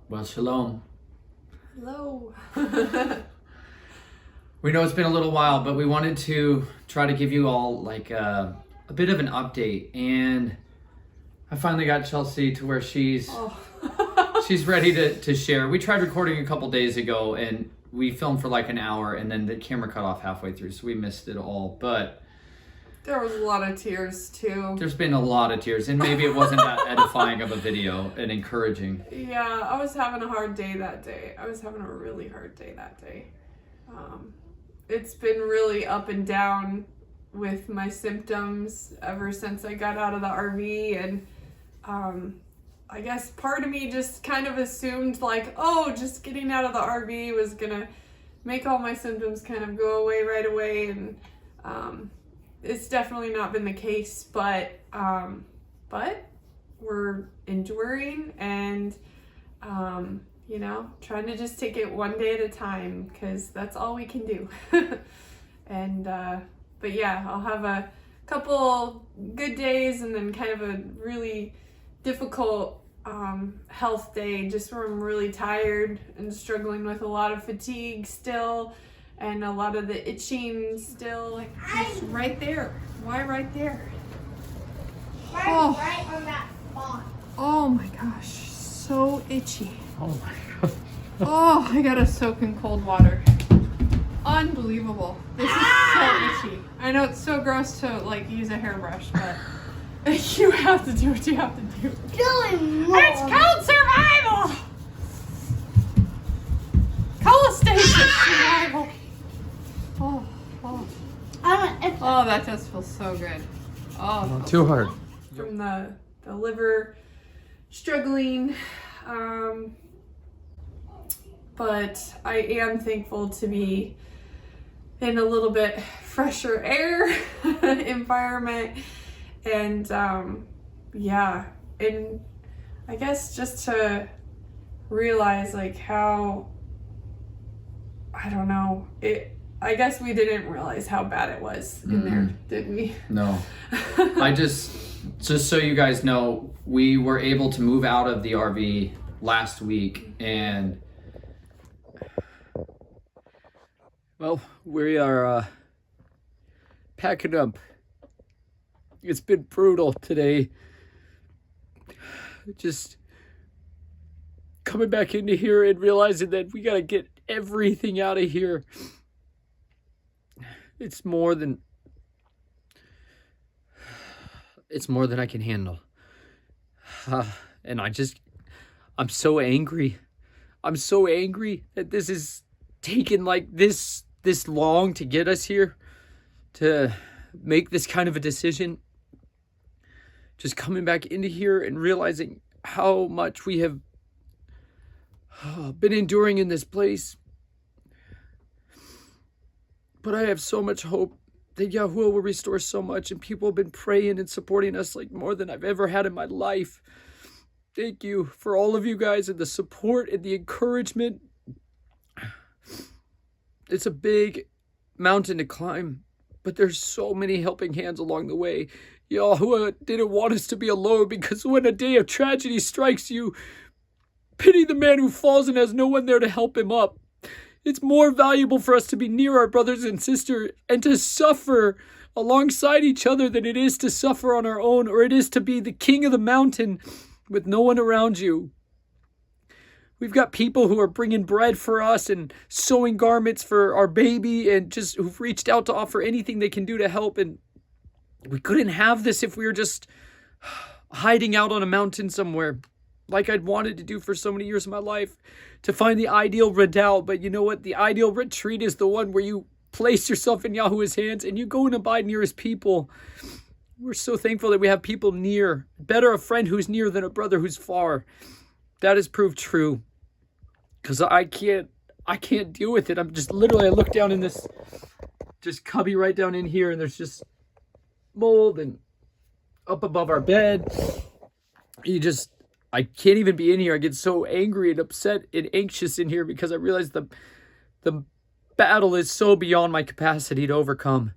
Well, shalom. Hello. We know it's been a little while, but we wanted to try to give you all like a bit of an update. And I finally got Chelsea to where she's ready to share. We tried recording a couple days ago and we filmed for like an hour and then the camera cut off halfway through, so we missed it all. But there was a lot of tears too. There's been a lot of tears, and maybe it wasn't that edifying of a video and encouraging. Yeah, I was having a hard day that day. I was having a really hard day that day. It's been really up and down with my symptoms ever since I got out of the RV, and I guess part of me just kind of assumed like, oh, just getting out of the RV was gonna make all my symptoms kind of go away right away, and it's definitely not been the case, but we're enduring and, you know, trying to just take it one day at a time, because that's all we can do. And, but yeah, I'll have a couple good days and then kind of a really difficult health day, just where I'm really tired and struggling with a lot of fatigue still. And a lot of the itching still, like, just right there. Why right there? Right on that spot. Oh my gosh, so itchy. Oh my god. Oh, I gotta soak in cold water. Unbelievable. This is so itchy. I know it's so gross to like use a hairbrush, but you have to do what you have to do. Doing more. It's called survival! Cholestation survival. Oh, that does feel so good. Oh, Not too hard. from the liver struggling. But I am thankful to be in a little bit fresher air environment. And yeah, and I guess just to realize like how, I don't know, I guess we didn't realize how bad it was in there, did we? No. I just so you guys know, we were able to move out of the RV last week, and well, we are packing up. It's been brutal today. Just coming back into here and realizing that we gotta get everything out of here. It's more than I can handle. And I'm so angry. I'm so angry that this is taken like this long to get us here, to make this kind of a decision. Just coming back into here and realizing how much we have been enduring in this place. But I have so much hope that Yahuah will restore so much, and people have been praying and supporting us like more than I've ever had in my life. Thank you for all of you guys and the support and the encouragement. It's a big mountain to climb, but there's so many helping hands along the way. Yahuah didn't want us to be alone, because when a day of tragedy strikes you, pity the man who falls and has no one there to help him up. It's more valuable for us to be near our brothers and sisters and to suffer alongside each other than it is to suffer on our own, or it is to be the king of the mountain with no one around you. We've got people who are bringing bread for us and sewing garments for our baby, and just who've reached out to offer anything they can do to help. And we couldn't have this if we were just hiding out on a mountain somewhere, like I'd wanted to do for so many years of my life, to find the ideal redoubt. But you know what? The ideal retreat is the one where you place yourself in Yahuah's hands and you go and abide near his people. We're so thankful that we have people near. Better a friend who's near than a brother who's far. That has proved true. Because I can't deal with it. I'm just literally, I look down in this just cubby right down in here, and there's just mold, and up above our bed. I can't even be in here. I get so angry and upset and anxious in here because I realize the battle is so beyond my capacity to overcome.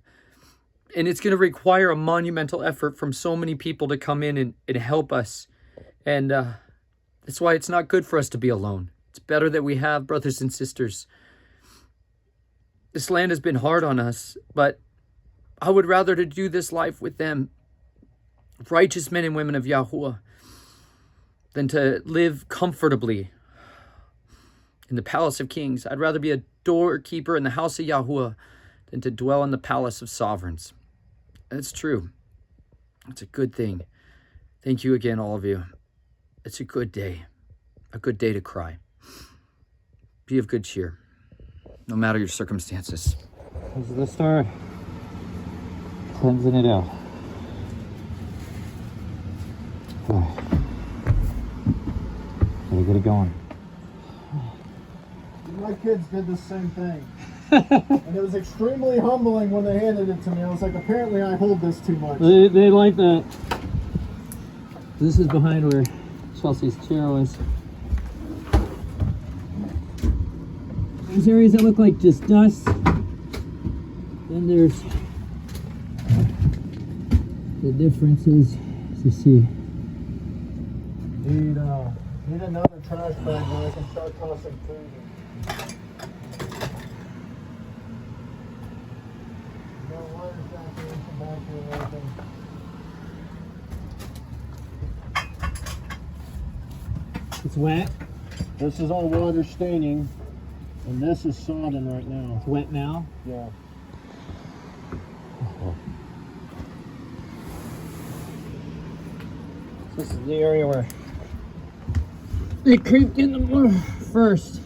And it's going to require a monumental effort from so many people to come in and help us. And That's why it's not good for us to be alone. It's better that we have brothers and sisters. This land has been hard on us, but I would rather to do this life with them, righteous men and women of Yahuah, than to live comfortably in the palace of kings. I'd rather be a doorkeeper in the house of Yahuah than to dwell in the palace of sovereigns. That's true. It's a good thing. Thank you again, all of you. It's a good day to cry. Be of good cheer, no matter your circumstances. This is the start. Cleansing it out. Gotta get it going. My kids did the same thing. And it was extremely humbling when they handed it to me. I was like, apparently I hold this too much. They like that. This is behind where Chelsea's chair was. There's areas that look like just dust. Then there's the differences, as you see. Need another trash bag where I can start tossing food. No water saturation back here and everything. It's wet. This is all water staining, and this is sodden right now. It's wet now. Yeah. This is the area where they creeped in the more first.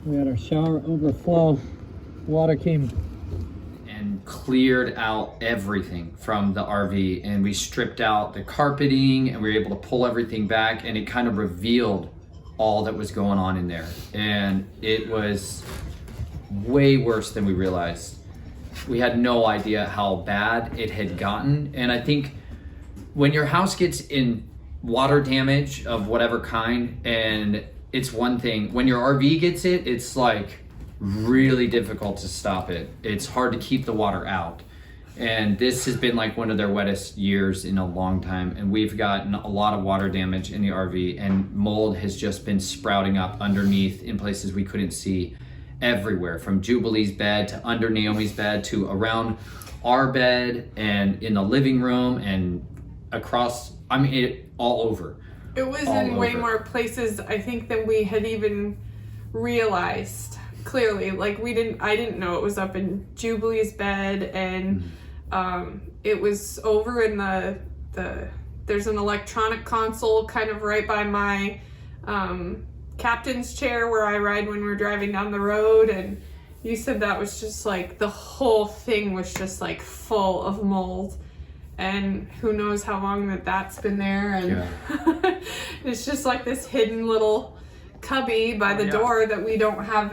We had our shower overflow. Water came And cleared out everything from the RV, and we stripped out the carpeting, and we were able to pull everything back, and it kind of revealed all that was going on in there. And it was way worse than we realized. We had no idea how bad it had gotten. And I think when your house gets in water damage of whatever kind, and it's one thing, when your RV gets it, it's like really difficult to stop it. It's hard to keep the water out. And this has been like one of their wettest years in a long time. And we've gotten a lot of water damage in the RV, and mold has just been sprouting up underneath in places we couldn't see, everywhere, from Jubilee's bed to under Naomi's bed to around our bed and in the living room and across, I mean, it all over. It was All in way over. more places, I think, than we had even realized. Clearly, like I didn't know it was up in Jubilee's bed, and it was over in the there's an electronic console kind of right by my captain's chair where I ride when we're driving down the road, and you said that was just like the whole thing was just like full of mold, and who knows how long that's been there, and it's just like this hidden little cubby by the door that we don't have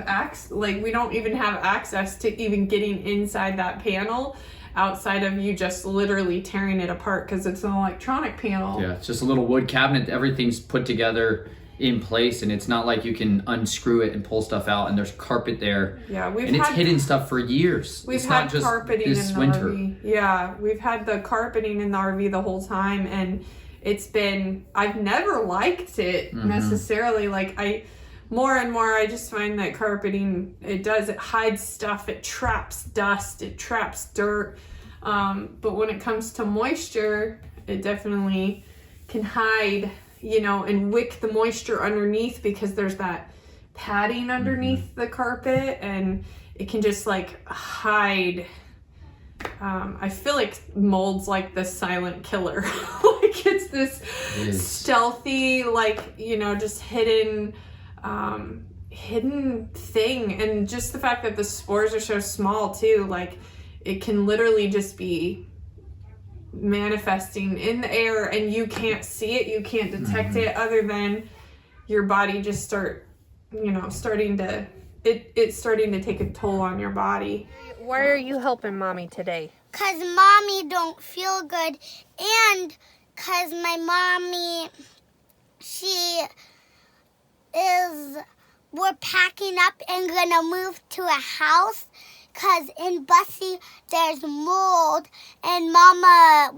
we don't even have access to even getting inside that panel outside of you just literally tearing it apart because it's an electronic panel. Yeah, it's just a little wood cabinet. Everything's put together in place, and it's not like you can unscrew it and pull stuff out, and there's carpet there. Yeah, it's hidden stuff for years. We've it's had not just carpeting this in the winter. RV. Yeah, we've had the carpeting in the RV the whole time, and I've never liked it necessarily. Like more and more I just find that carpeting, it hides stuff, it traps dust, it traps dirt. But when it comes to moisture, it definitely can hide, and wick the moisture underneath because there's that padding underneath the carpet, and it can just like hide. I feel like mold's like the silent killer. Like it's this stealthy, like, just hidden thing. And just the fact that the spores are so small too, like it can literally just be manifesting in the air and you can't see it, you can't detect it, other than your body just starting to take a toll on your body. Why are you helping mommy today? Cause mommy don't feel good, and cause my mommy, we're packing up and gonna move to a house, because in Bussy there's mold, and Mama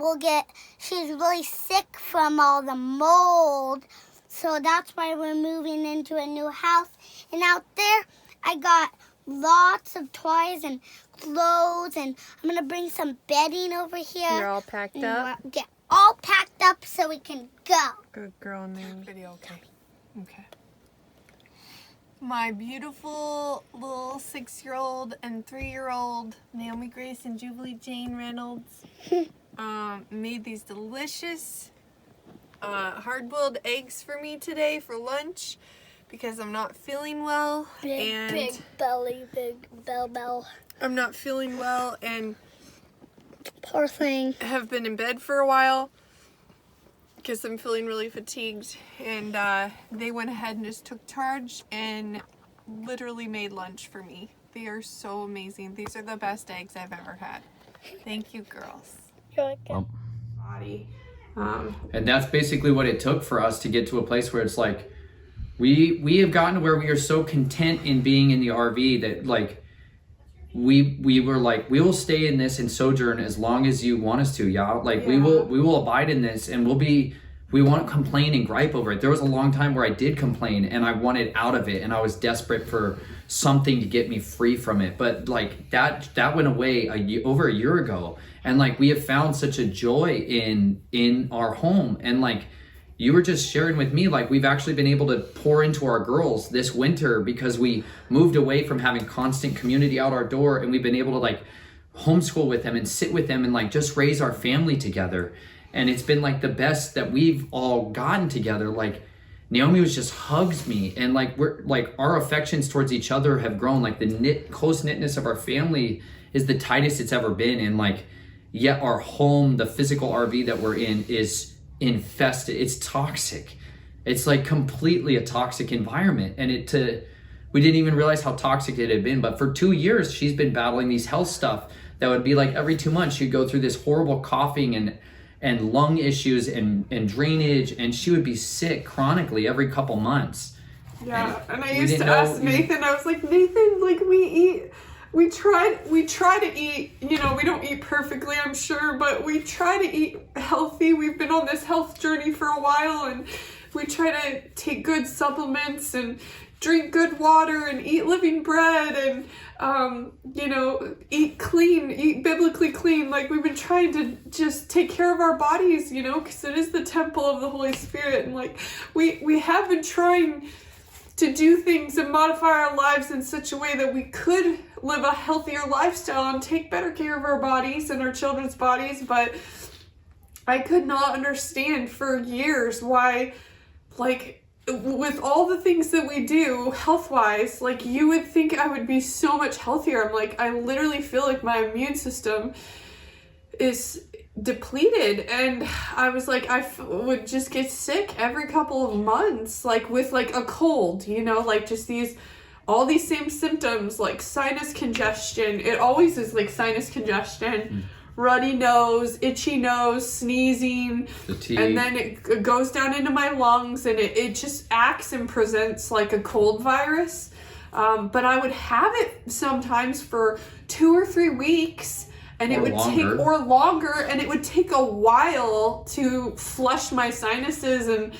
she's really sick from all the mold. So that's why we're moving into a new house. And out there, I got lots of toys and clothes, and I'm going to bring some bedding over here. You're all packed up? Get all packed up so we can go. Good girl, Naomi. Video, okay. My beautiful little 6-year-old and 3-year-old Naomi Grace and Jubilee Jane Reynolds made these delicious hard-boiled eggs for me today for lunch because I'm not feeling well. Big belly, big bell. I'm not feeling well and Poor thing. have been in bed for a while because I'm feeling really fatigued, and they went ahead and just took charge and literally made lunch for me. They are so amazing. These are the best eggs I've ever had. Thank you, girls. You're welcome. Body. And that's basically what it took for us to get to a place where it's like, we have gotten to where we are so content in being in the RV that like, we were like, we will stay in this and sojourn as long as you want us to, yeah. Like we will abide in this, and we won't complain and gripe over it. There was a long time where I did complain and I wanted out of it, and I was desperate for something to get me free from it. But like that went away over a year ago, and like we have found such a joy in our home. And like you were just sharing with me, like we've actually been able to pour into our girls this winter because we moved away from having constant community out our door, and we've been able to like homeschool with them and sit with them and like just raise our family together. And it's been like the best that we've all gotten together. Like Naomi was just hugs me, and like we're like our affections towards each other have grown. Like the close knitness of our family is the tightest it's ever been. And like yet our home, the physical RV that we're in, is infested. It's toxic. It's like completely a toxic environment. And we didn't even realize how toxic it had been. But for 2 years, she's been battling these health stuff that would be like every 2 months she'd go through this horrible coughing and lung issues and drainage, and she would be sick chronically every couple months. Yeah, and I used to ask Nathan, I was like, Nathan, like we try to eat, you know, we don't eat perfectly, I'm sure, but we try to eat healthy. We've been on this health journey for a while, and we try to take good supplements and drink good water and eat living bread and, you know, eat clean, eat biblically clean. Like we've been trying to just take care of our bodies, you know, because it is the temple of the Holy Spirit. And like we have been trying to do things and modify our lives in such a way that we could live a healthier lifestyle and take better care of our bodies and our children's bodies. But I could not understand for years why, like, with all the things that we do health-wise, like you would think I would be so much healthier. I'm like, I literally feel like my immune system is depleted, and I was like, would just get sick every couple of months, like with like a cold, you know, like just all these same symptoms, like sinus congestion. It always is like sinus congestion, runny nose, itchy nose, sneezing, fatigue. And then it goes down into my lungs, and it just acts and presents like a cold virus. But I would have it sometimes for 2 or 3 weeks, and it would take longer, and it would take a while to flush my sinuses and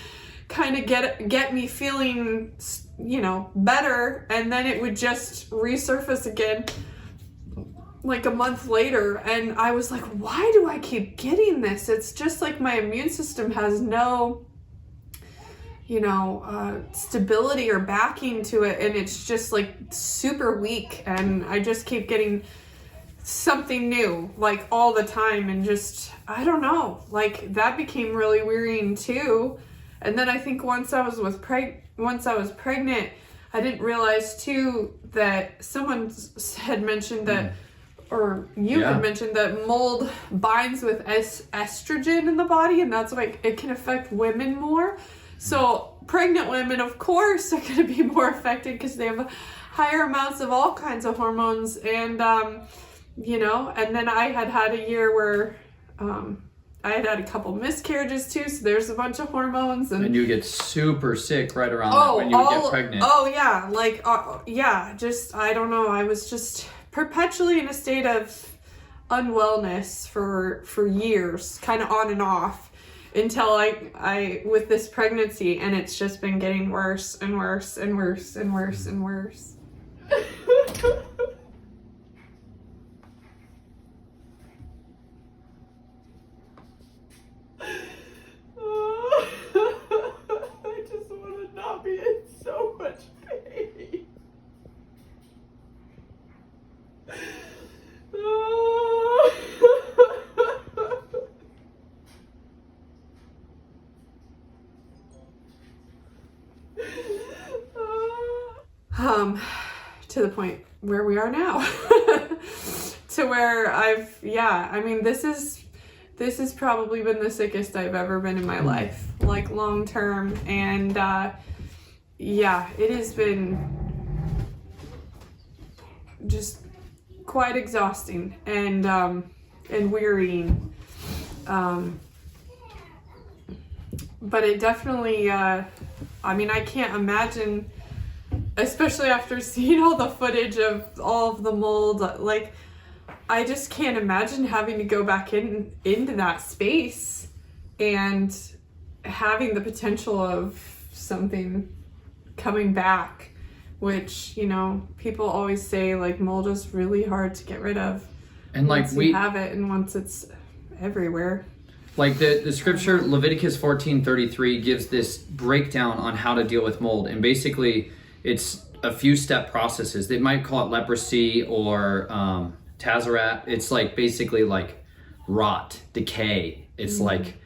kind of get me feeling, you know, better, and then it would just resurface again like a month later. And I was like, why do I keep getting this? It's just like my immune system has no, you know, stability or backing to it, and it's just like super weak, and I just keep getting something new like all the time, and just I don't know, like that became really wearying too. And then I think once I was pregnant, I didn't realize too that someone had mentioned that, or you had mentioned that mold binds with estrogen in the body, and that's why it can affect women more. So pregnant women, of course, are going to be more affected because they have higher amounts of all kinds of hormones. And you know, and then I had a year where I had a couple miscarriages too, so there's a bunch of hormones, and you get super sick right around that when you get pregnant. Oh yeah, like just I don't know, I was just perpetually in a state of unwellness for years, kind of on and off, until I with this pregnancy, and it's just been getting worse and worse and worse and worse and worse. I just want to not be in so much pain. To the point where we are now. To where I mean, this has probably been the sickest I've ever been in my life, like long term, and it has been just quite exhausting and wearying. But it definitely, I mean, I can't imagine, especially after seeing all the footage of all of the mold, like, I just can't imagine having to go back into that space and having the potential of something coming back, which, you know, people always say, like, mold is really hard to get rid of. And like once you have it and once it's everywhere. Like the scripture, Leviticus 14:33, gives this breakdown on how to deal with mold. And basically, it's a few step processes. They might call it leprosy or tazarat. It's like basically like rot, decay. It's like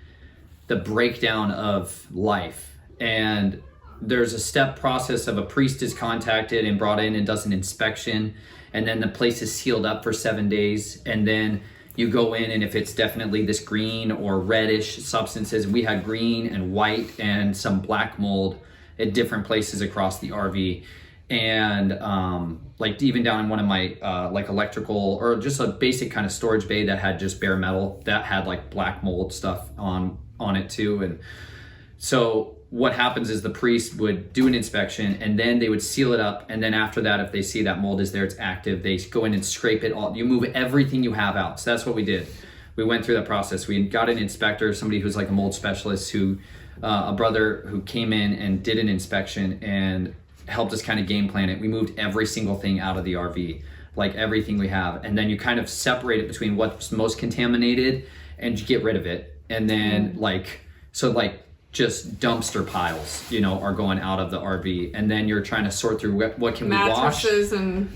the breakdown of life. And there's a step process of a priest is contacted and brought in and does an inspection. And then the place is sealed up for 7 days. And then you go in, and if it's definitely this green or reddish substances, we had green and white and some black mold at different places across the RV. And like even down in one of my like electrical or just a basic kind of storage bay that had just bare metal that had like black mold stuff on it too. And so what happens is the priest would do an inspection, and then they would seal it up. And then after that, if they see that mold is there, it's active, they go in and scrape it all. You move everything you have out. So that's what we did. We went through that process. We got an inspector, somebody who's like a mold specialist, who a brother who came in and did an inspection and helped us kind of game plan it. We moved every single thing out of the RV, like everything we have. And then you kind of separate it between what's most contaminated and you get rid of it. And then just dumpster piles, you know, are going out of the RV. And then you're trying to sort through what can we wash,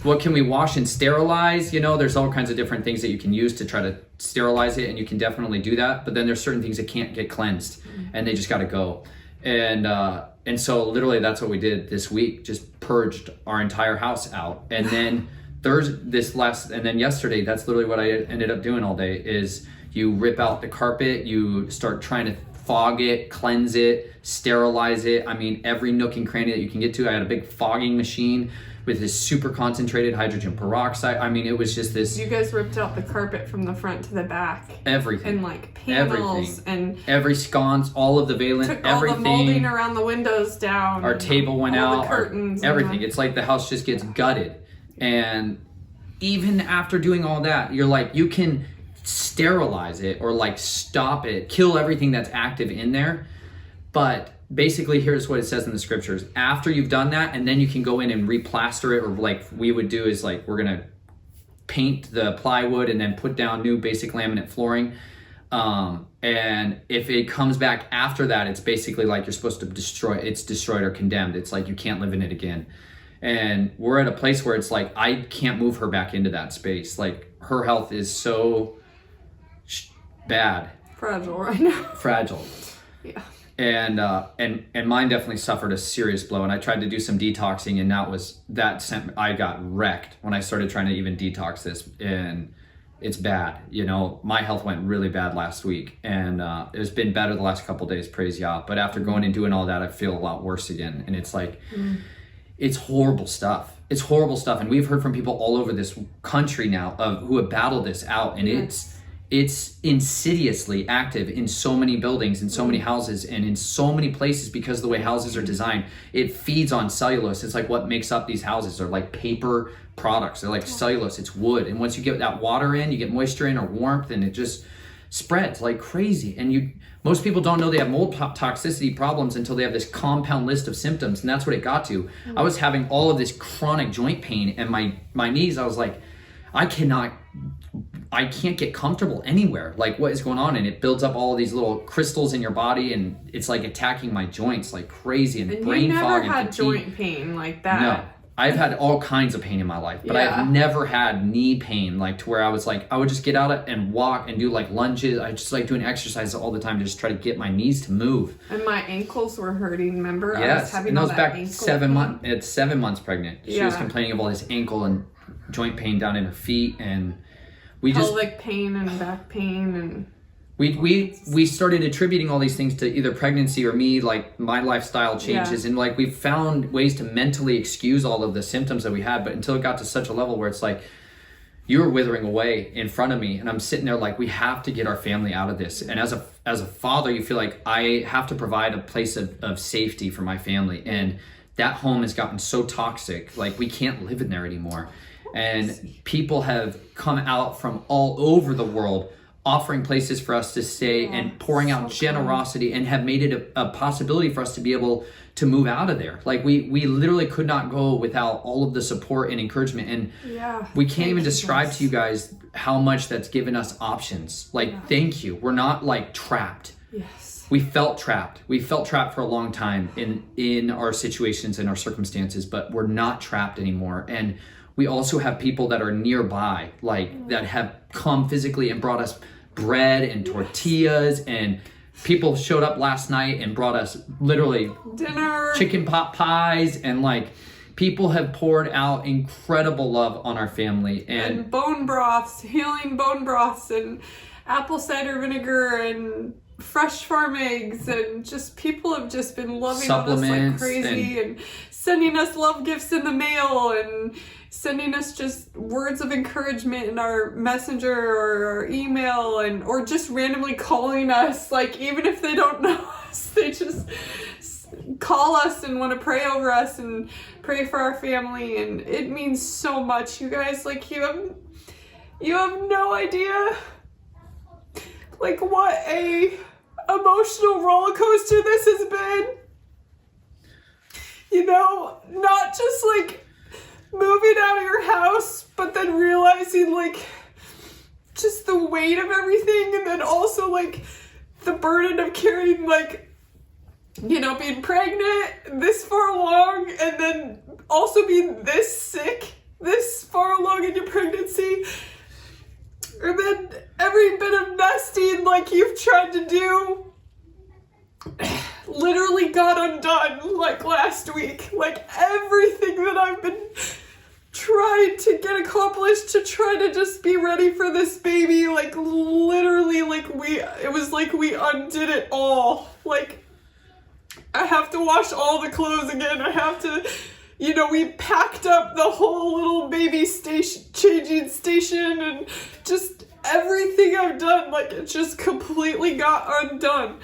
what can we wash and sterilize. You know, there's all kinds of different things that you can use to try to sterilize it, and you can definitely do that. But then there's certain things that can't get cleansed, and they just got to go. And so literally that's what we did this week, just purged our entire house out. And then yesterday, that's literally what I ended up doing all day, is you rip out the carpet, you start trying to fog it, cleanse it, sterilize it. I mean, every nook and cranny that you can get to. I had a big fogging machine with this super concentrated hydrogen peroxide. I mean, it was just this. You guys ripped out the carpet from the front to the back. Everything. And like panels and every sconce, all of the valent, took everything. all the molding around the windows down. Our table went out. The curtains. Everything. It's like the house just gets gutted. And even after doing all that, you're like, you can sterilize it or like stop it, kill everything that's active in there. But basically, here's what it says in the scriptures. After you've done that, and then you can go in and replaster it, or like we would do is like, we're gonna paint the plywood and then put down new basic laminate flooring. And if it comes back after that, it's basically like you're supposed to destroy it. It's destroyed or condemned. It's like you can't live in it again. And we're at a place where it's like, I can't move her back into that space. Like, her health is so bad. Fragile right now. Fragile. Yeah. And mine definitely suffered a serious blow. And I tried to do some detoxing, and I got wrecked when I started trying to even detox this. And it's bad. You know, my health went really bad last week, and it's been better the last couple of days, praise Yah. But after going and doing all that, I feel a lot worse again. And it's like, it's horrible stuff. It's horrible stuff. And we've heard from people all over this country now who have battled this out, and it's insidiously active in so many buildings, in so many houses, and in so many places because of the way houses are designed. It feeds on cellulose. It's like what makes up these houses. They're like paper products. They're like cellulose. It's wood. And once you get that water in, you get moisture in or warmth, and it just spreads like crazy. And most people don't know they have mold toxicity problems until they have this compound list of symptoms. And that's what it got to. I was having all of this chronic joint pain, and my knees, I was like, I can't get comfortable anywhere. Like, what is going on? And it builds up all of these little crystals in your body, and it's like attacking my joints like crazy, and brain fog and fatigue. You never had joint pain like that. No, I've had all kinds of pain in my life, but I've never had knee pain, like to where I was like, I would just get out and walk and do like lunges. I just like doing exercises all the time to just try to get my knees to move. And my ankles were hurting, remember? Yes, I was having and that all was that back ankle 7 pain. months. It's 7 months pregnant. She was complaining of all this ankle and joint pain down in her feet, and we just pelvic pain and back pain, and we started attributing all these things to either pregnancy or me, like my lifestyle changes, and like we found ways to mentally excuse all of the symptoms that we had, but until it got to such a level where it's like you were withering away in front of me, and I'm sitting there like, we have to get our family out of this. And as a father, you feel like I have to provide a place of safety for my family, and that home has gotten so toxic, like we can't live in there anymore. And people have come out from all over the world offering places for us to stay and pouring out generosity, and have made it a possibility for us to be able to move out of there. Like we literally could not go without all of the support and encouragement. And we can't even describe to you guys how much that's given us options. Like, thank you. We're not like trapped. yes. We felt trapped. We felt trapped for a long time in our situations and our circumstances, but we're not trapped anymore. And we also have people that are nearby, like that have come physically and brought us bread and tortillas, and people showed up last night and brought us literally Dinner, chicken pot pies, and like people have poured out incredible love on our family, and bone broths, healing bone broths, and apple cider vinegar, and fresh farm eggs, and just people have just been loving on us like crazy, and sending us love gifts in the mail, and sending us just words of encouragement in our messenger or our email, and or just randomly calling us, like even if they don't know us, they just call us and want to pray over us and pray for our family. And it means so much, you guys. Like, you have no idea like what a emotional roller coaster this has been. You know, not just like moving out of your house, but then realizing like just the weight of everything, and then also like the burden of carrying, like, you know, being pregnant this far along, and then also being this sick this far along in your pregnancy, and then every bit of nesting like you've tried to do literally got undone like last week. Like everything that I've been trying to get accomplished to try to just be ready for this baby, like literally like it was like we undid it all. Like, I have to wash all the clothes again. I have to, you know, we packed up the whole little baby changing station, and just everything I've done, like it just completely got undone.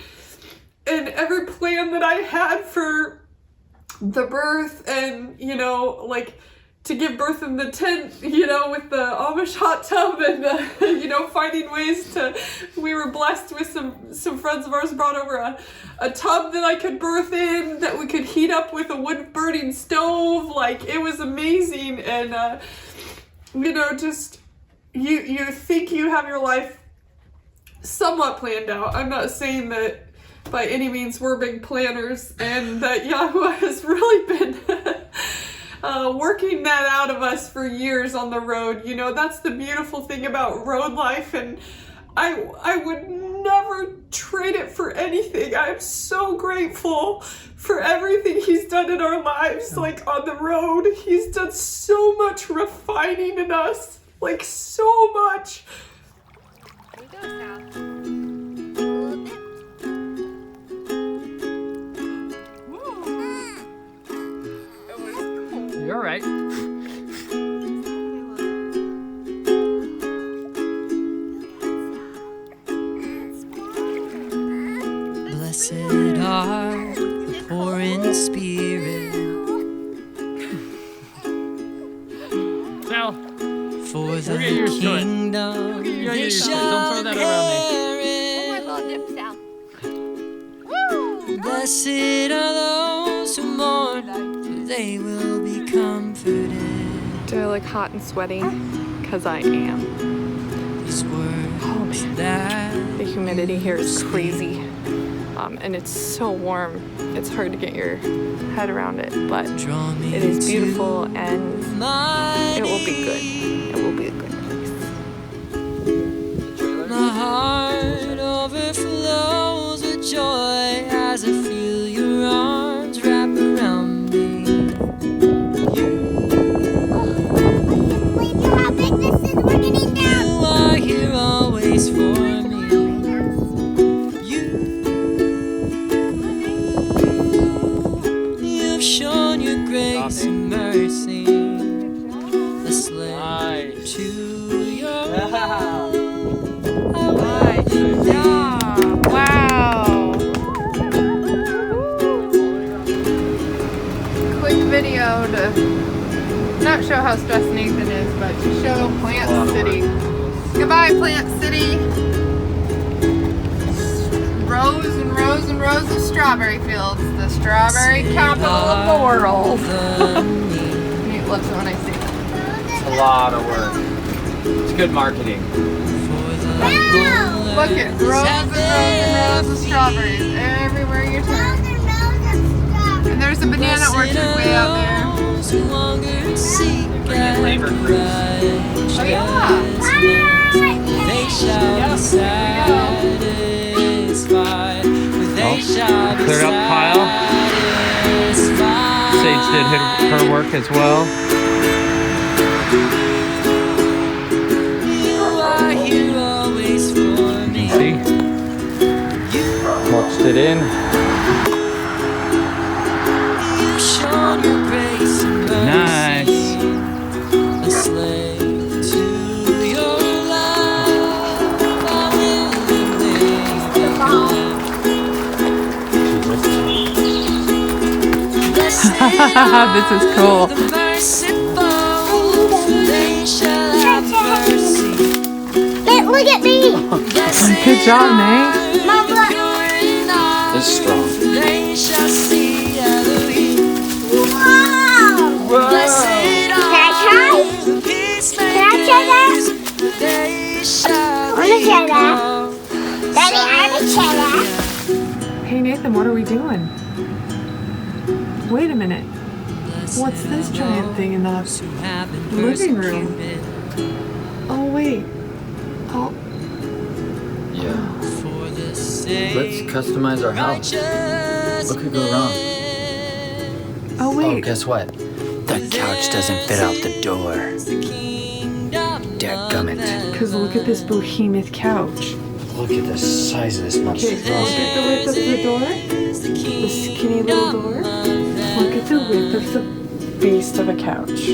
And every plan that I had for the birth, and, you know, like to give birth in the tent, you know, with the Amish hot tub, and, you know, finding ways to, we were blessed with some friends of ours brought over a tub that I could birth in, that we could heat up with a wood burning stove. Like, it was amazing. And, you know, just, you think you have your life somewhat planned out. I'm not saying that by any means we're big planners, and that Yahuah has really been working that out of us for years on the road. You know, that's the beautiful thing about road life, and I would never trade it for anything. I'm so grateful for everything he's done in our lives, like on the road. He's done so much refining in us, like so much. There you go, Sal. You're all right. Kyle. For the get used to it. kingdom. You'll get used to it. Don't throw that around me. Oh my God, dip down. Blessed are those who mourn, for they will be comforted. Do I look hot and sweaty? Because I am. These words Oh man, that the humidity here is crazy. And it's so warm. It's hard to get your head around it, but draw me it is to beautiful and my it will be good. It will be a good place. My heart overflows with joy as I feel your arms wrap around me. Wait, how big this is? We're getting down. You are here always for me. You've shown your grace and mercy, a slave to your love. Wow. Quick video to not show how stressed Nathan is, but to show Plant City. Goodbye, Plant City. Rows and rows and rows of strawberry fields. The strawberry capital of the world. He loves it when I say that. It's a lot of work. It's good marketing. Look at rows and rows and rows of strawberries everywhere you turn. And there's a banana orchard way out there. Labor crews. Oh yeah. They shall be satisfied. They shall be Clear up Kyle. satisfied. Sage did her work as well. You are here always for me. See? Mulched it in. You've shown your grace and mercy. Nice. A slave to your love. I will This is cool. the merciful, they shall have mercy. Look at me. Good job, Nate. Mom, look. This is strong. They shall see Elohim. Wow. Blessed Can I are try? the peacemakers. Can I try that? They shall I wanna be try that. called Daddy, I want to try that. Hey Nathan, what are we doing? Wait a minute. What's this giant thing in the living room? Oh wait. Oh, Yeah. Let's customize our house. What could go wrong? oh Oh, wait. guess what? That couch doesn't fit out the door. Dadgummit. Because look at this behemoth couch. Look at the size of this Okay, monster. look at the width of the door. The skinny little door. Look at the width of the beast of a couch.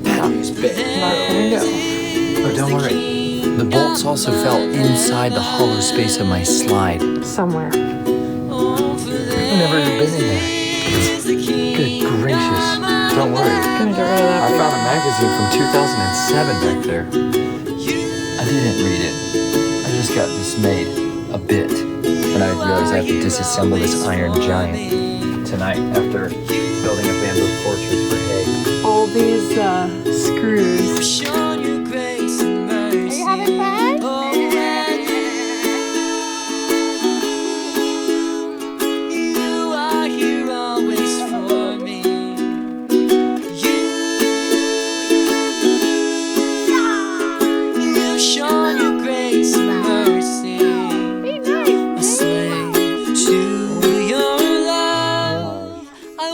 That thing's big. Not gonna go. Oh, don't worry. The bolts also fell inside the hollow space of my slide. Somewhere. I've never even been in there. Good gracious. Don't worry. Gonna get rid of that. I found a magazine from 2007 back there. I didn't read it. I just got dismayed a bit when I realized I have to disassemble this iron giant tonight after building a bamboo fortress for hay. All these screws. Shown your grace and Are you mercy. having fun? Oh, you are here always for me. You've shown your grace and mercy. A slave to your love, I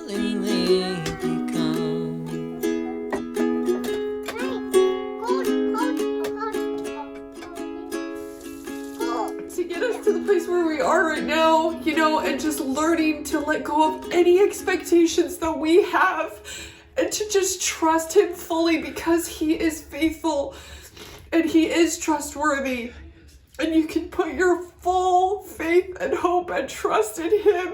willingly become. To get us to the place where we are right now, you know, and just learning to let go of any expectations that we have and to just trust him fully because he is faithful and he is trustworthy. And you can put your full faith and hope and trust in him.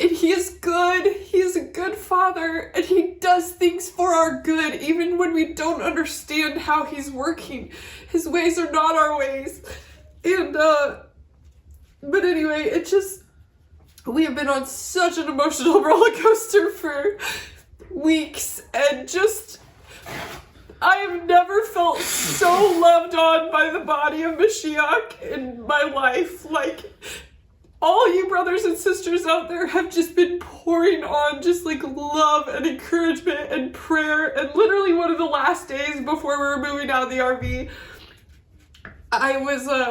And he is good. He is a good father, and he does things for our good, even when we don't understand how he's working. His ways are not our ways. And, but anyway, it just, we have been on such an emotional roller coaster for weeks, and just, I have never felt so loved on by the body of Mashiach in my life. Like, all you brothers and sisters out there have just been pouring on just like love and encouragement and prayer. And literally one of the last days before we were moving out of the RV,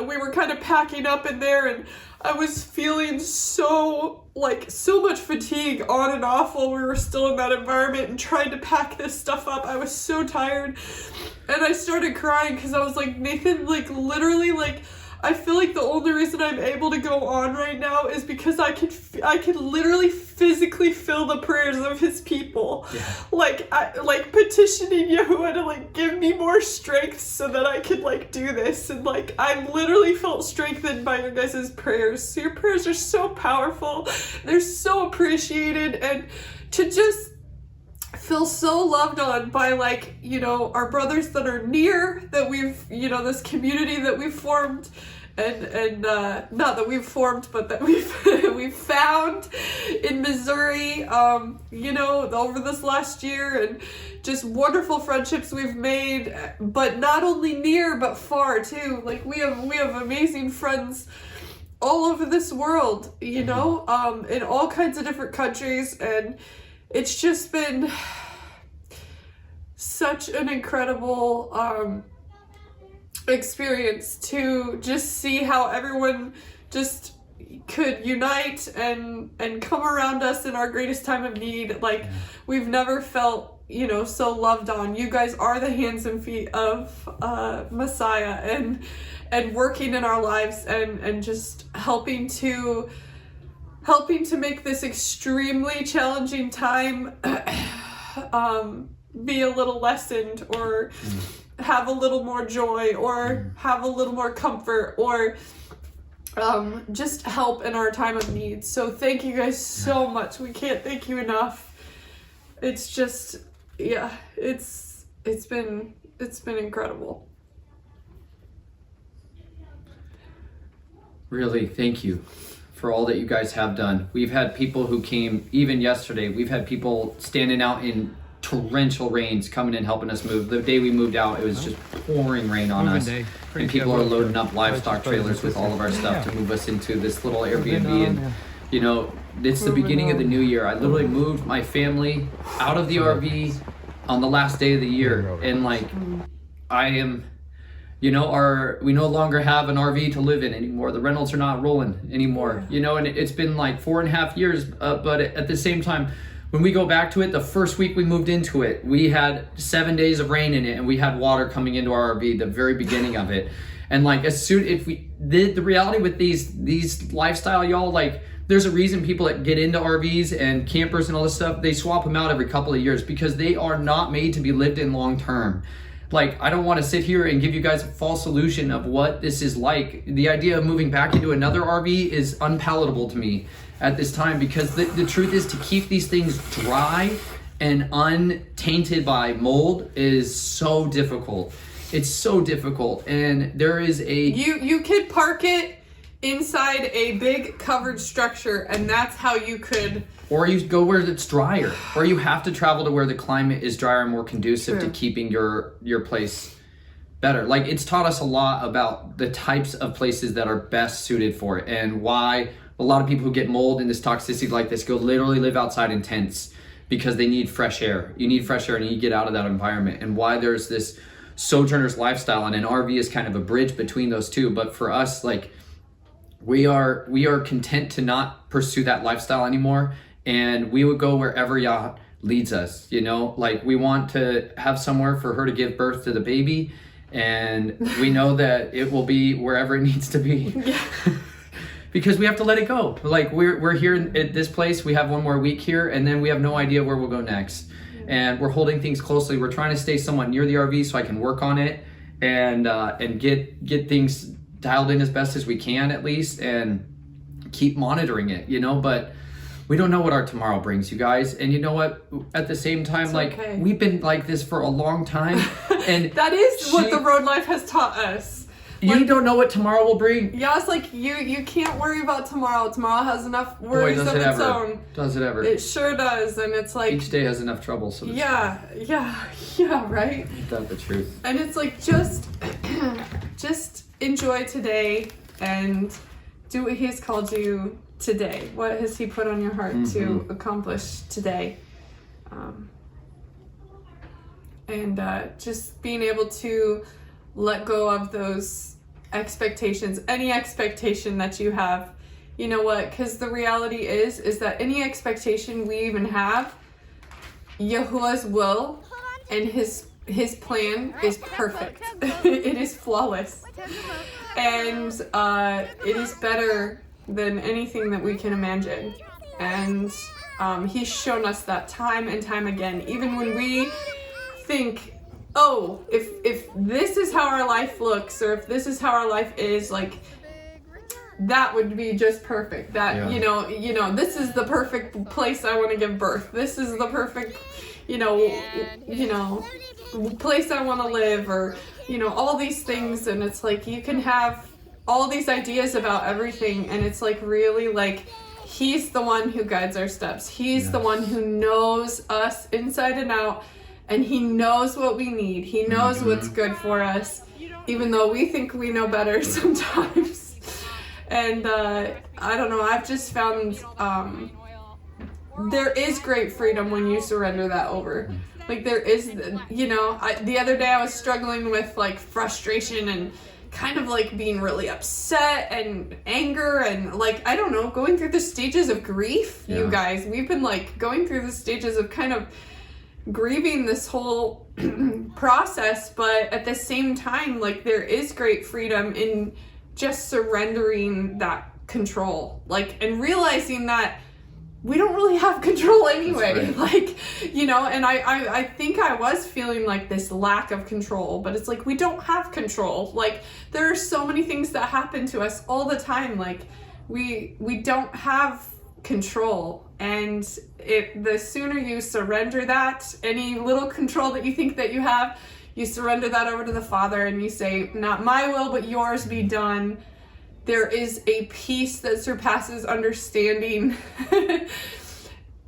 we were kind of packing up in there, and I was feeling so much fatigue on and off while we were still in that environment and trying to pack this stuff up. I was so tired, and I started crying because I was like, Nathan, like literally, like, I feel like the only reason I'm able to go on right now is because I could literally physically feel the prayers of his people. Yeah. Like petitioning Yahuah to like give me more strength so that I could like do this. And like I literally felt strengthened by your guys' prayers. So your prayers are so powerful. They're so appreciated, and to just feel so loved on by like, you know, our brothers that are near, that we've, you know, this community that we've formed, and not that we've formed, but that we've found in Missouri, you know, over this last year, and just wonderful friendships we've made, but not only near but far too. Like we have amazing friends all over this world, you know, in all kinds of different countries, and it's just been such an incredible experience to just see how everyone just could unite and come around us in our greatest time of need. Like, we've never felt, you know, so loved on. You guys are the hands and feet of Messiah, and working in our lives, and just helping to make this extremely challenging time be a little lessened, or have a little more joy, or have a little more comfort, or just help in our time of need. So thank you guys so much. We can't thank you enough. It's just, yeah, it's been incredible. Really, thank you for all that you guys have done. We've had people who came, even yesterday, we've had people standing out in torrential rains coming and helping us move. The day we moved out, it was just pouring rain on us. And people are loading up livestock trailers with all of our stuff to move us into this little Airbnb. And, you know, it's the beginning of the new year. I literally moved my family out of the RV on the last day of the year. And like, I am, you know, we no longer have an RV to live in anymore. The Reynolds are not rolling anymore, you know, and it's been like 4.5 years, but at the same time, when we go back to it, the first week we moved into it, we had 7 days of rain in it, and we had water coming into our RV, the very beginning of it. And like, the reality with these lifestyle, y'all, like, there's a reason people that get into RVs and campers and all this stuff, they swap them out every couple of years, because they are not made to be lived in long term. Like, I don't want to sit here and give you guys a false illusion of what this is like. The idea of moving back into another RV is unpalatable to me at this time, because the truth is, to keep these things dry and untainted by mold is so difficult. It's so difficult. And there is you could park it inside a big covered structure, and that's how you could, or you go where it's drier, or you have to travel to where the climate is drier and more conducive to keeping your place better. Like, it's taught us a lot about the types of places that are best suited for it, and why a lot of people who get mold and this toxicity like this go literally live outside in tents, because they need fresh air. You need fresh air and you get out of that environment, and why there's this sojourner's lifestyle, and an RV is kind of a bridge between those two. But for us, like, we are content to not pursue that lifestyle anymore, and we would go wherever Yah leads us, you know? Like, we want to have somewhere for her to give birth to the baby, and we know that it will be wherever it needs to be. Because we have to let it go. Like, we're here at this place, we have one more week here, and then we have no idea where we'll go next. And we're holding things closely. We're trying to stay somewhat near the RV so I can work on it and get things dialed in as best as we can, at least, and keep monitoring it, you know? But we don't know what our tomorrow brings, you guys. And you know what? At the same time, It's like, okay. we've been like this for a long time. And That is what the road life has taught us. you don't know what tomorrow will bring. Yeah, it's like you can't worry about tomorrow. Tomorrow has enough worries Boy, of its own. Does it ever. It sure does, and it's like Each day has enough trouble. So yeah, right. Ain't that the truth? And it's like just enjoy today and do what He's called you today. What has He put on your heart to accomplish today? And just being able to let go of those expectations, any expectation that you have. You know what? Because the reality is that any expectation we even have, Yahuah's will and his plan is perfect. It is flawless. And it is better than anything that we can imagine. And He's shown us that time and time again. Even when we think, oh, if this is how our life looks, or if this is how our life is, like, that would be just perfect. That, you know, this is the perfect place I want to give birth. This is the perfect, place I want to live, or, all these things. And it's like, you can have all these ideas about everything, and it's like, really, like, He's the one who guides our steps. He's the one who knows us inside and out, and He knows what we need. He knows what's good for us, even though we think we know better sometimes. And I don't know, I've just found there is great freedom when you surrender that over. Like, there is, the other day I was struggling with, like, frustration and kind of, like, being really upset and anger and, like, I don't know, going through the stages of grief, you guys. We've been, like, going through the stages of kind of grieving this whole process, but at the same time, like, there is great freedom in just surrendering that control, like, and realizing that we don't really have control anyway. Like, and I think I was feeling like this lack of control, but it's like, we don't have control. Like, there are so many things that happen to us all the time. Like, we don't have control, and the sooner you surrender that, any little control that you think that you have, you surrender that over to the Father, and you say, not my will, but yours be done. There is a peace that surpasses understanding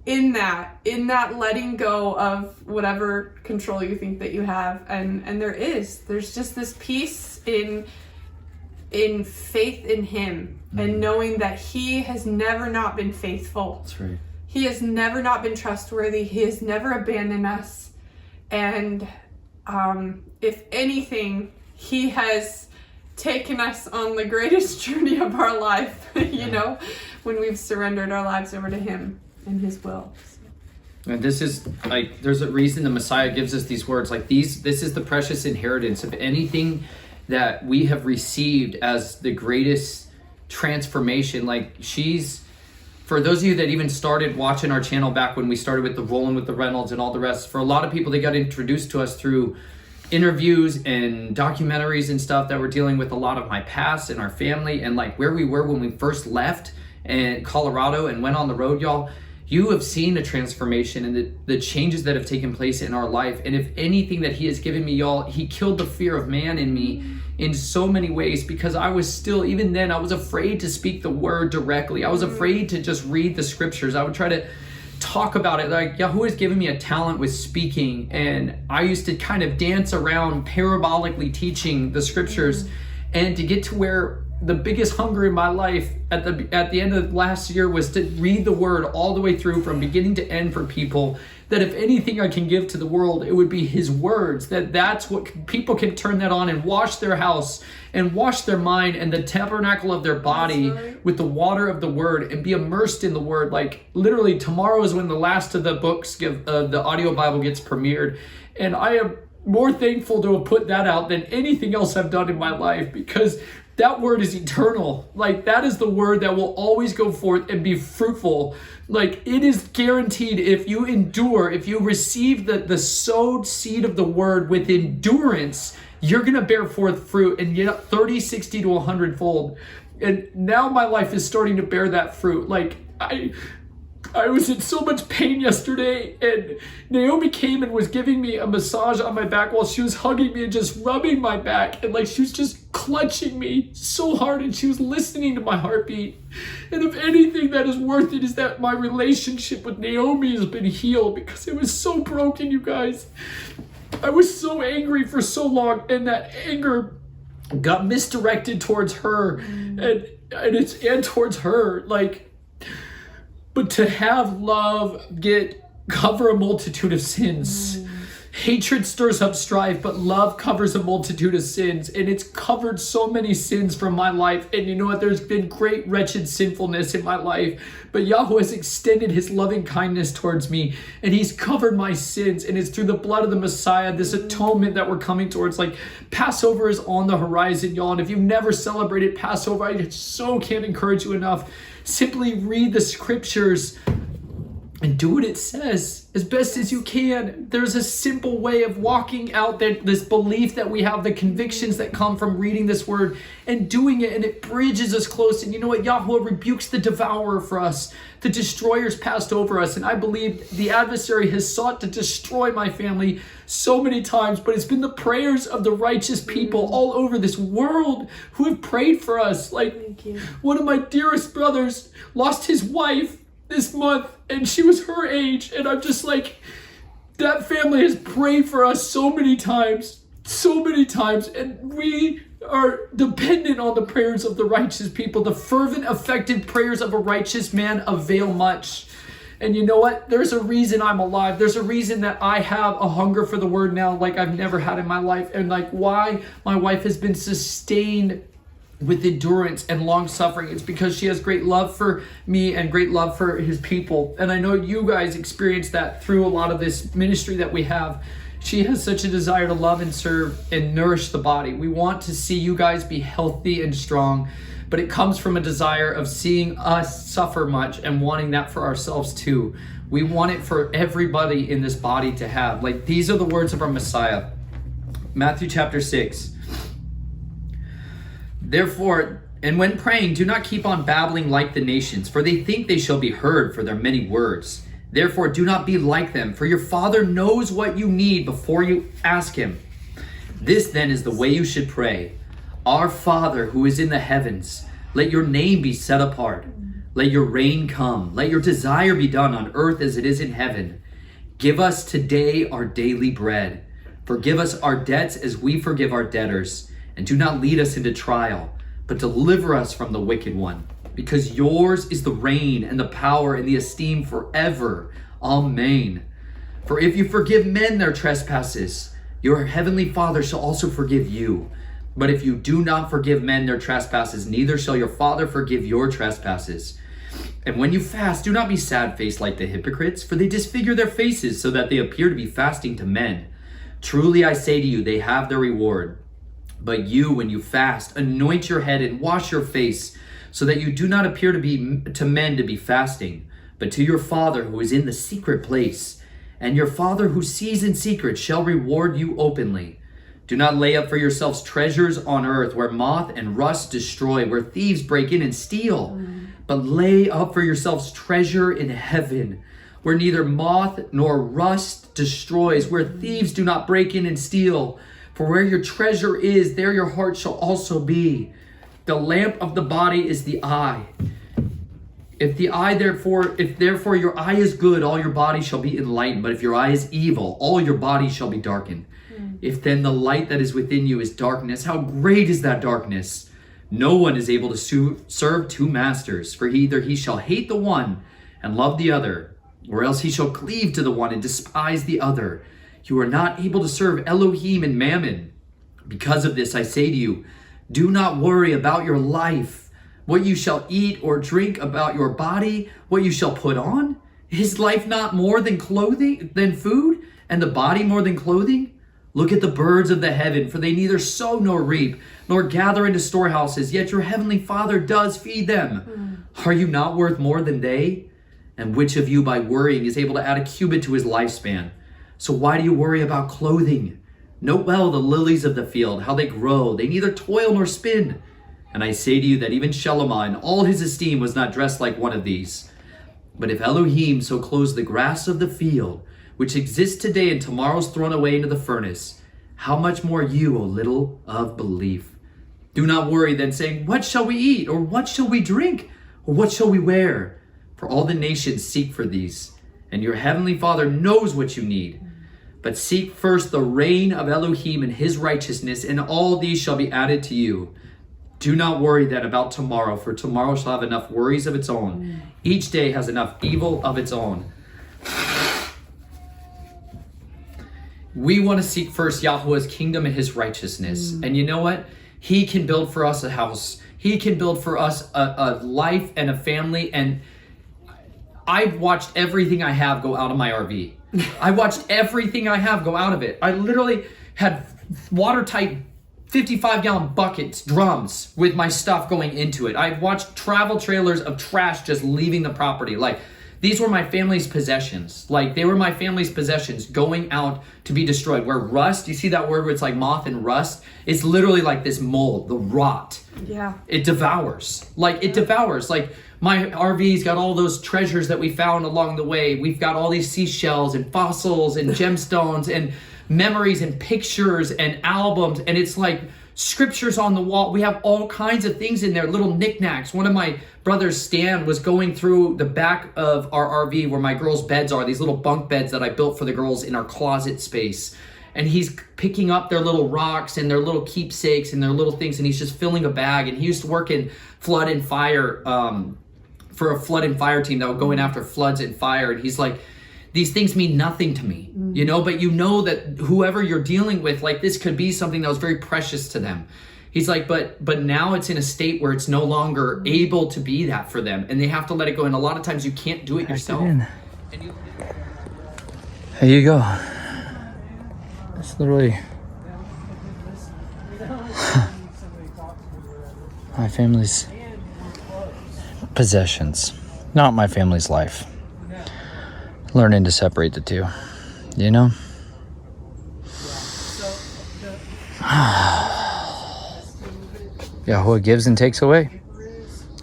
in that letting go of whatever control you think that you have. And there's just this peace in faith in Him, and knowing that He has never not been faithful. That's right. He has never not been trustworthy. He has never abandoned us. And if anything, He has taken us on the greatest journey of our life, when we've surrendered our lives over to Him and His will. And this is, like, there's a reason the Messiah gives us these words. Like, this is the precious inheritance of anything that we have received as the greatest transformation. Like, for those of you that even started watching our channel back when we started with the Rolling with the Reynolds and all the rest, for a lot of people, they got introduced to us through interviews and documentaries and stuff that were dealing with a lot of my past and our family, and like where we were when we first left and Colorado and went on the road. Y'all, you have seen a transformation and the changes that have taken place in our life. And if anything that He has given me, y'all, He killed the fear of man in me in so many ways, because I was still, even then, I was afraid to speak the word directly. I was afraid to just read the scriptures. I would try to talk about it. Like, Yahuah has given me a talent with speaking, and I used to kind of dance around parabolically teaching the scriptures, and to get to where the biggest hunger in my life at the end of last year was to read the word all the way through from beginning to end for people, that if anything I can give to the world, it would be His words. That's what people can turn that on and wash their house and wash their mind and the tabernacle of their body with the water of the word, and be immersed in the word. Like, literally tomorrow is when the last of the books the audio Bible gets premiered, and I am more thankful to have put that out than anything else I've done in my life, because that word is eternal. Like, that is the word that will always go forth and be fruitful. Like, it is guaranteed. If you endure, if you receive the sowed seed of the word with endurance, you're going to bear forth fruit, and yet 30, 60 to 100 fold. And now my life is starting to bear that fruit. Like, I was in so much pain yesterday, and Naomi came and was giving me a massage on my back while she was hugging me and just rubbing my back, and like she was just clutching me so hard, and she was listening to my heartbeat. And if anything that is worth it is that my relationship with Naomi has been healed, because it was so broken, you guys. I was so angry for so long, and that anger got misdirected towards her, and towards her, like. But to have love cover a multitude of sins. Hatred stirs up strife, but love covers a multitude of sins. And it's covered so many sins from my life. And you know what? There's been great wretched sinfulness in my life. But Yahuah has extended his loving kindness towards me. And he's covered my sins. And it's through the blood of the Messiah, this atonement that we're coming towards. Like, Passover is on the horizon, y'all. And if you've never celebrated Passover, I so can't encourage you enough. Simply read the scriptures and do what it says as best as you can. There's a simple way of walking out this belief that we have, the convictions that come from reading this word and doing it, and it bridges us close. And you know what? Yahuah rebukes the devourer for us. The destroyers passed over us, and I believe the adversary has sought to destroy my family so many times, but it's been the prayers of the righteous people all over this world who have prayed for us. Like, one of my dearest brothers lost his wife this month, and she was her age, and I'm just like, that family has prayed for us so many times, and we are dependent on the prayers of the righteous people. The fervent, effective prayers of a righteous man avail much. And you know what? There's a reason I'm alive. There's a reason that I have a hunger for the word now like I've never had in my life, and like why my wife has been sustained with endurance and long suffering. It's because she has great love for me and great love for his people. And I know you guys experience that through a lot of this ministry that we have. She has such a desire to love and serve and nourish the body. We want to see you guys be healthy and strong, but it comes from a desire of seeing us suffer much and wanting that for ourselves too. We want it for everybody in this body to have. Like, these are the words of our Messiah. Matthew chapter 6. Therefore, and when praying, do not keep on babbling like the nations, for they think they shall be heard for their many words. Therefore, do not be like them, for your Father knows what you need before you ask him. This then is the way you should pray. Our Father who is in the heavens, let your name be set apart. Let your reign come. Let your desire be done on earth as it is in heaven. Give us today our daily bread. Forgive us our debts as we forgive our debtors. And do not lead us into trial, but deliver us from the wicked one. Because yours is the reign and the power and the esteem forever. Amen. For if you forgive men their trespasses, your heavenly Father shall also forgive you. But if you do not forgive men their trespasses, neither shall your Father forgive your trespasses. And when you fast, do not be sad-faced like the hypocrites, for they disfigure their faces so that they appear to be fasting to men. Truly I say to you, they have their reward. But you, when you fast, anoint your head and wash your face, so that you do not appear to men to be fasting, but to your Father who is in the secret place. And your Father who sees in secret shall reward you openly. Do not lay up for yourselves treasures on earth, where moth and rust destroy, where thieves break in and steal. But lay up for yourselves treasure in heaven, where neither moth nor rust destroys, where thieves do not break in and steal. For where your treasure is, there your heart shall also be. The lamp of the body is the eye. If therefore your eye is good, all your body shall be enlightened. But if your eye is evil, all your body shall be darkened. If then the light that is within you is darkness, how great is that darkness? No one is able to serve two masters, for either he shall hate the one and love the other, or else he shall cleave to the one and despise the other. You are not able to serve Elohim and Mammon. Because of this, I say to you, do not worry about your life, what you shall eat or drink, about your body, what you shall put on. Is life not more than food, and the body more than clothing? Look at the birds of the heaven, for they neither sow nor reap, nor gather into storehouses, yet your heavenly Father does feed them. Are you not worth more than they? And which of you by worrying is able to add a cubit to his lifespan? So why do you worry about clothing? Note well the lilies of the field, how they grow. They neither toil nor spin. And I say to you that even Shalomah in all his esteem was not dressed like one of these. But if Elohim so clothes the grass of the field, which exists today and tomorrow's thrown away into the furnace, how much more you, O little of belief? Do not worry then, saying, what shall we eat? Or what shall we drink? Or what shall we wear? For all the nations seek for these, and your heavenly Father knows what you need. But seek first the reign of Elohim and his righteousness, and all these shall be added to you. Do not worry then about tomorrow, for tomorrow shall have enough worries of its own. Each day has enough evil of its own. We want to seek first Yahuah's kingdom and his righteousness. And you know what? He can build for us a house. He can build for us a life and a family. And I've watched everything I have go out of my RV. I watched everything I have go out of it. I literally had watertight 55-gallon buckets, drums with my stuff going into it. I've watched travel trailers of trash just leaving the property. Like, these were my family's possessions. Like, they were my family's possessions going out to be destroyed. Where rust, you see that word where it's like moth and rust? It's literally like this mold, the rot. Yeah. It devours. Like, it devours. Like, my RV's got all those treasures that we found along the way. We've got all these seashells and fossils and gemstones and memories and pictures and albums. And it's like scriptures on the wall. We have all kinds of things in there, little knickknacks. One of my brothers, Stan, was going through the back of our RV where my girls' beds are, these little bunk beds that I built for the girls in our closet space. And he's picking up their little rocks and their little keepsakes and their little things, and he's just filling a bag. And he used to work in flood and fire, for a flood and fire team that would go in after floods and fire. And he's like, these things mean nothing to me, you know, but you know that whoever you're dealing with, like, this could be something that was very precious to them. He's like, but now it's in a state where it's no longer able to be that for them, and they have to let it go. And a lot of times you can't do it yourself. There you go. It's literally my family's possessions, not my family's life. Learning to separate the two, you know? Yahuah gives and takes away.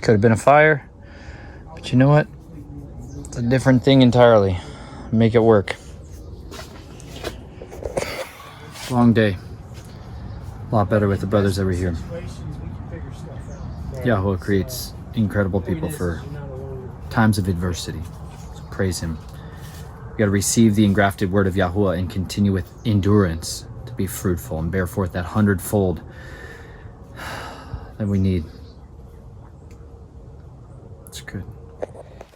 Could have been a fire, but you know what? It's a different thing entirely. Make it work. Long day. A lot better with the brothers over here. Yahuah creates incredible people for times of adversity. So praise him. We got to receive the engrafted word of Yahuah and continue with endurance to be fruitful and bear forth that 100-fold that we need. It's good.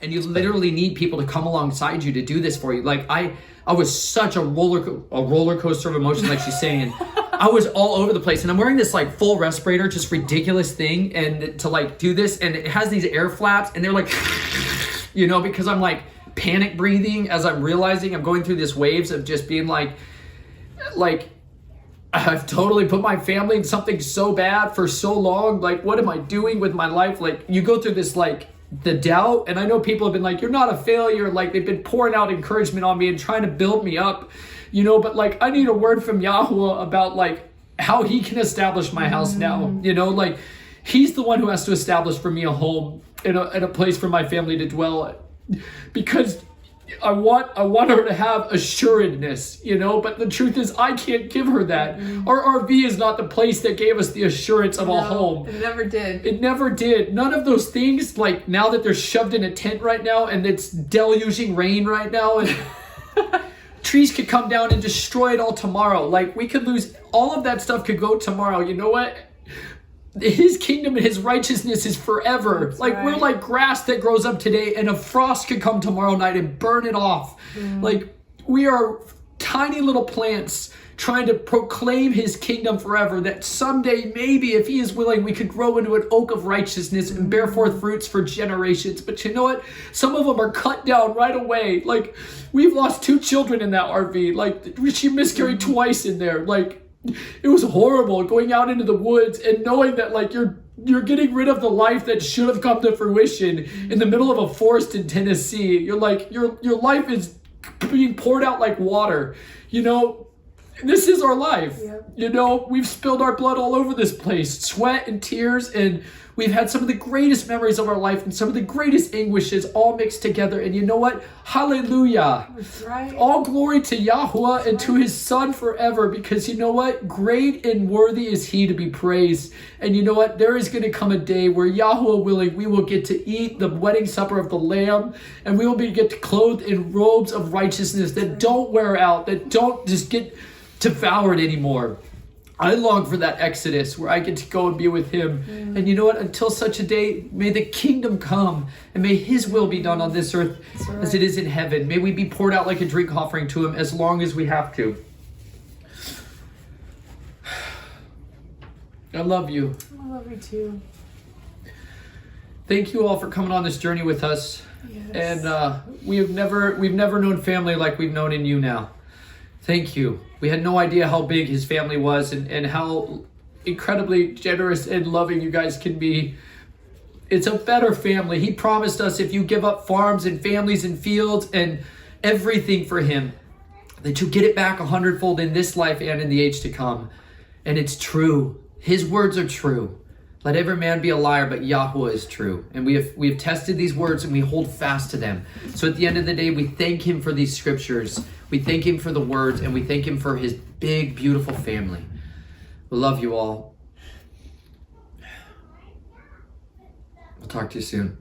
And you literally need people to come alongside you to do this for you. Like, I was such a roller coaster of emotion, like she's saying. I was all over the place, and I'm wearing this like full respirator, just ridiculous thing, and to like do this, and it has these air flaps, and they're like, you know, because I'm like panic breathing as I'm realizing I'm going through this waves of just being like I've totally put my family in something so bad for so long. Like, what am I doing with my life? Like, you go through this like the doubt, and I know people have been like, you're not a failure. Like, they've been pouring out encouragement on me and trying to build me up, you know, but like, I need a word from Yahuah about like how he can establish my house now, you know, like he's the one who has to establish for me a home and a place for my family to dwell at, because I want her to have assuredness, you know, but the truth is I can't give her that. Our RV is not the place that gave us the assurance of a home. It never did. It never did. None of those things, like now that they're shoved in a tent right now and it's deluging rain right now and trees could come down and destroy it all tomorrow. Like, we could lose, all of that stuff could go tomorrow. You know what? His kingdom and his righteousness is forever. That's like, right. We're like grass that grows up today and a frost could come tomorrow night and burn it off. Like, we are tiny little plants trying to proclaim his kingdom forever, that someday, maybe if he is willing, we could grow into an oak of righteousness and bear forth fruits for generations. But you know what? Some of them are cut down right away. Like, we've lost 2 children in that RV. Like, she miscarried twice in there. Like, it was horrible going out into the woods and knowing that like you're getting rid of the life that should have come to fruition in the middle of a forest in Tennessee. You're like, your life is being poured out like water. You know, this is our life. Yeah. You know, we've spilled our blood all over this place, sweat and tears, and We've had some of the greatest memories of our life and some of the greatest anguishes all mixed together. And you know what? Hallelujah. That's right. All glory to Yahuah and to his son forever, because you know what? Great and worthy is he to be praised. And you know what? There is going to come a day where, Yahuah willing, we will get to eat the wedding supper of the Lamb, and we will be get clothed in robes of righteousness that don't wear out, that don't just get devoured anymore. I long for that Exodus where I get to go and be with him. And you know what? Until such a day, may the kingdom come and may his will be done on this earth as it is in heaven. May we be poured out like a drink offering to him as long as we have to. I love you. I love you too. Thank you all for coming on this journey with us. Yes. And we've never known family like we've known in you now. Thank you. We had no idea how big his family was and how incredibly generous and loving you guys can be. It's a better family. He promised us if you give up farms and families and fields and everything for him, that you get it back 100-fold in this life and in the age to come. And it's true. His words are true. Let every man be a liar, but Yahuah is true. And we have tested these words and we hold fast to them. So at the end of the day, we thank him for these scriptures. We thank him for the words, and we thank him for his big, beautiful family. We love you all. We'll talk to you soon.